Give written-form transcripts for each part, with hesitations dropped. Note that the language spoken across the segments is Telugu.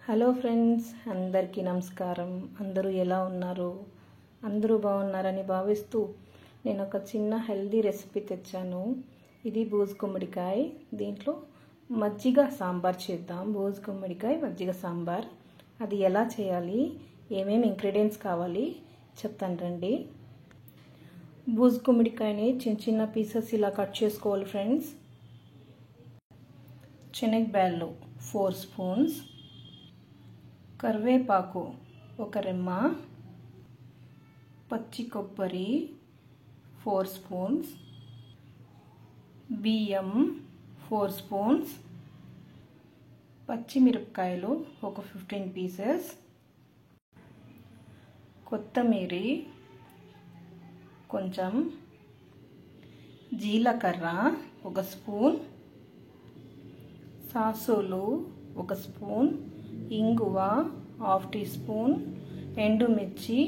హలో ఫ్రెండ్స్, అందరికీ నమస్కారం. అందరూ ఎలా ఉన్నారు? అందరూ బాగున్నారని భావిస్తూ నేను ఒక చిన్న హెల్దీ రెసిపీ తెచ్చాను. ఇది బూజు గుమ్మడికాయ. దీంట్లో మజ్జిగ సాంబార్ చేద్దాం. బూజు గుమ్మడికాయ మజ్జిగ సాంబార్. అది ఎలా చేయాలి, ఏమేమి ఇంగ్రీడియంట్స్ కావాలి చెప్తాను రండి. బూజు గుమ్మడికాయని చిన్న చిన్న పీసెస్ ఇలా కట్ చేసుకోవాలి ఫ్రెండ్స్. శనగబ్యాళ్ళు 4 స్పూన్స్, కరివేపాకు 1 రెమ్మ, పచ్చి కొబ్బరి 4 స్పూన్స్, బియ్యం 4 స్పూన్స్, పచ్చిమిరపకాయలు ఒక 15 పీసెస్, కొత్తిమీర కొంచెం, జీలకర్ర 1 స్పూన్, సాసులు 1 స్పూన్, ఇంగువ 1/2 టీ స్పూన్, ఎండుమిర్చి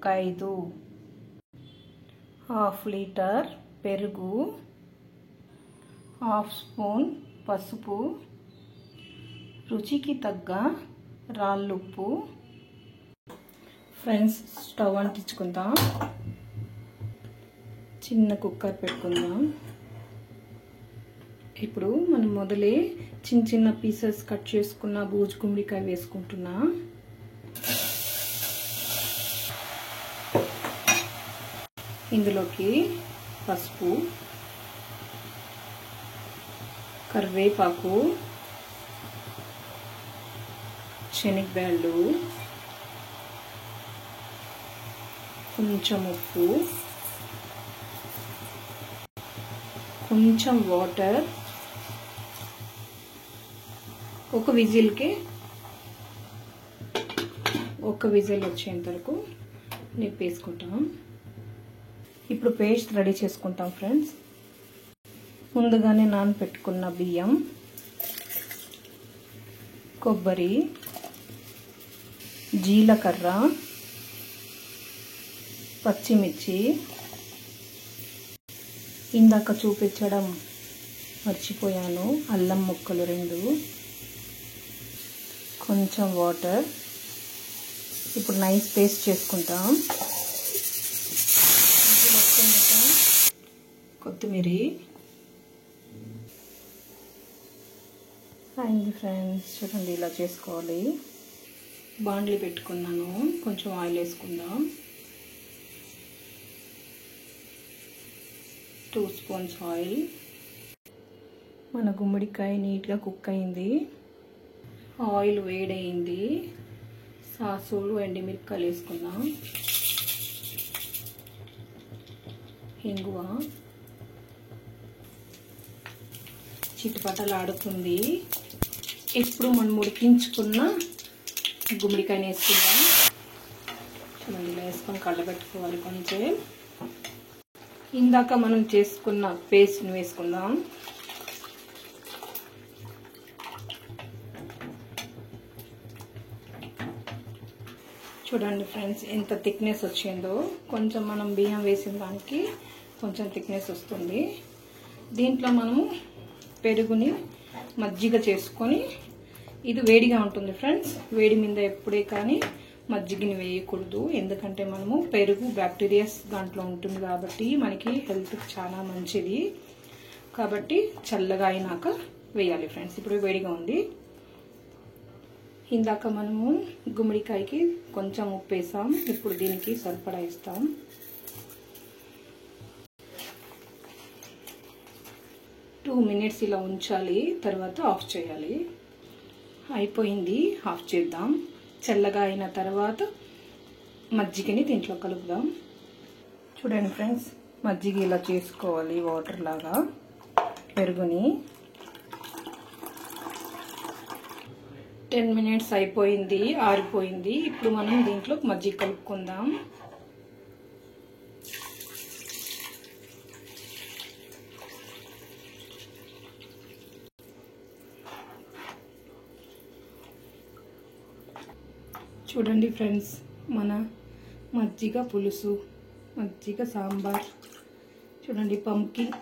5, 1/2 లీటర్ పెరుగు, 1/2 స్పూన్ పసుపు, రుచికి తగ్గ రాళ్ళుప్పు. Friends, stove అంటించుకుందాం. చిన్న కుక్కర్ పెట్టుకుందాం. ఇప్పుడు మనం మొదలే చిన్న చిన్న పీసెస్ కట్ చేసుకున్న బూజు గుమ్మడికాయ వేసుకుంటున్నా. ఇందులోకి పసుపు, కరివేపాకు, శనగబ్యాళ్ళు, కొంచెం ఉప్పు, కొంచెం వాటర్, ఒక విజిల్ వచ్చేంత వరకు నిప్పేసుకుంటాం. ఇప్పుడు పేస్ట్ రెడీ చేసుకుంటాం ఫ్రెండ్స్. ముందుగానే నానబెట్టుకున్న బియ్యం, కొబ్బరి, జీలకర్ర, పచ్చిమిర్చి, ఇందాక చూపించడం మర్చిపోయాను, అల్లం ముక్కలు 2, కొంచెం వాటర్. ఇప్పుడు నైస్ పేస్ట్ చేసుకుంటాం. కొత్తిమీర అయింది ఫ్రెండ్స్. చూడండి, ఇలా చేసుకోవాలి. బాండ్లీ పెట్టుకున్నాను, కొంచెం ఆయిల్ వేసుకుందాం. 2 స్పూన్స్ ఆయిల్. మన గుమ్మడికాయ నీట్గా కుక్ అయింది. ఆయిల్ వేడయింది. సాసులు, ఎండుమిరపకాయలు వేసుకుందాం. ఇంగువ చిట్టుపట్టలు ఆడుతుంది. ఇప్పుడు మనం ఉడికించుకున్న గుమ్మడికాయని వేసుకుందాం. చూడండి, ఇలా వేసుకొని కళ్ళబెట్టుకోవాలి. కొంచెం ఇందాక మనం చేసుకున్న పేస్ట్ని వేసుకుందాం. చూడండి ఫ్రెండ్స్, ఎంత థిక్నెస్ వచ్చిందో. కొంచెం మనం బియ్యం వేసిన దానికి కొంచెం థిక్నెస్ వస్తుంది. దీంట్లో మనము పెరుగుని మజ్జిగ చేసుకొని, ఇది వేడిగా ఉంటుంది ఫ్రెండ్స్. వేడి మీద ఎప్పుడే కానీ మజ్జిగని వేయకూడదు. ఎందుకంటే మనము పెరుగు బ్యాక్టీరియాస్ దాంట్లో ఉంటుంది కాబట్టి మనకి హెల్త్కి చాలా మంచిది. కాబట్టి చల్లగా అయినాక వేయాలి ఫ్రెండ్స్. ఇప్పుడు వేడిగా ఉంది. ఇందాక మనము గుమ్మడికాయకి కొంచెం ఉప్పు వేసాం. ఇప్పుడు దీనికి సరిపడా ఇస్తాం. టూ మినిట్స్ ఇలా ఉంచాలి, తర్వాత ఆఫ్ చేయాలి. అయిపోయింది, ఆఫ్ చేద్దాం. చల్లగా అయిన తర్వాత మజ్జిగని దీంట్లో కలుపుదాం. చూడండి ఫ్రెండ్స్, మజ్జిగ ఇలా చేసుకోవాలి, వాటర్ లాగా. పెరుగుని 10 మినిట్స్ అయిపోయింది, ఆరిపోయింది. ఇప్పుడు మనం దీంట్లో మజ్జిగ కలుపుకుందాం. చూడండి ఫ్రెండ్స్, మన మజ్జిగ పులుసు, మజ్జిగ సాంబార్. చూడండి, పంకిన్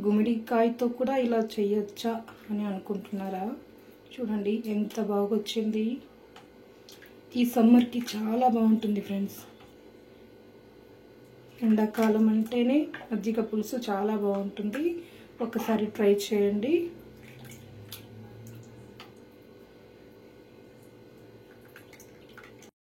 గుమ్మడికాయతో కూడా ఇలా చేయొచ్చా అని అనుకుంటున్నారా? చూడండి ఎంత బాగా వచ్చింది. ఈ సమ్మర్కి చాలా బాగుంటుంది ఫ్రెండ్స్. ఎండాకాలం అంటేనే మజ్జిగ పులుసు చాలా బాగుంటుంది. ఒకసారి ట్రై చేయండి.